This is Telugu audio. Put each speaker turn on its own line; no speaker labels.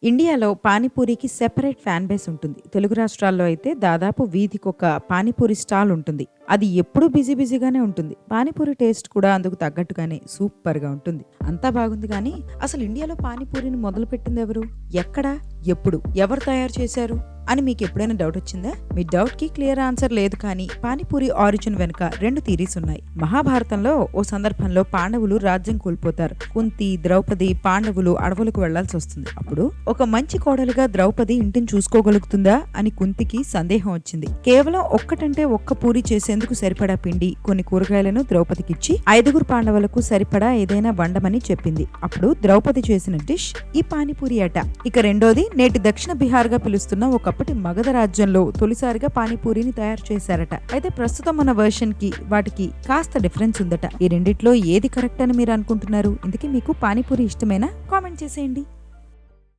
ఇండియాలో పానీపూరికి సెపరేట్ ఫ్యాన్ బేస్ ఉంటుంది. తెలుగు రాష్ట్రాల్లో అయితే దాదాపు వీధికొక పానీపూరి స్టాల్ ఉంటుంది. అది ఎప్పుడూ బిజీ బిజీగానే ఉంటుంది. పానీపూరి టేస్ట్ కూడా అందుకు తగ్గట్టుగానే సూపర్‌గా ఉంటుంది. అంతా బాగుంది గానీ, అసలు ఇండియాలో పానీపూరిని మొదలుపెట్టింది ఎవరు? ఎక్కడ? ఎప్పుడు? ఎవరు తయారు చేశారు? అని మీకు ఎప్పుడైనా డౌట్ వచ్చిందా? మీ డౌట్ కి క్లియర్ ఆన్సర్ లేదు, కానీ పానీపూరి ఆరిజిన్ వెనుక 2 థీరీస్ ఉన్నాయి. మహాభారతంలో ఓ సందర్భంలో పాండవులు రాజ్యం కోల్పోతారు. కుంతి, ద్రౌపది, పాండవులు అడవులకు వెళ్లాల్సి వస్తుంది. అప్పుడు ఒక మంచి కోడలుగా ద్రౌపది ఇంటిని చూసుకోగలుగుతుందా అని కుంతికి సందేహం వచ్చింది. కేవలం ఒక్కటంటే ఒక్క పూరి చేసేందుకు సరిపడా పిండి, కొన్ని కూరగాయలను ద్రౌపదికిచ్చి 5 పాండవులకు సరిపడా ఏదైనా వండమని చెప్పింది. అప్పుడు ద్రౌపది చేసిన డిష్ ఈ పానీపూరి అట. ఇక రెండోది, నేటి దక్షిణ బీహార్ గా పిలుస్తున్న ఒకప్పటి మగధ రాజ్యంలో తొలిసారిగా పానీపూరిని తయారు చేశారట. అయితే ప్రస్తుతం మన వర్షన్ కి వాటికి కాస్త డిఫరెన్స్ ఉందట. ఈ రెండిట్లో ఏది కరెక్ట్ అని మీరు అనుకుంటున్నారు? ఇందుకే మీకు పానీపూరి ఇష్టమేనా? కామెంట్ చేసేయండి.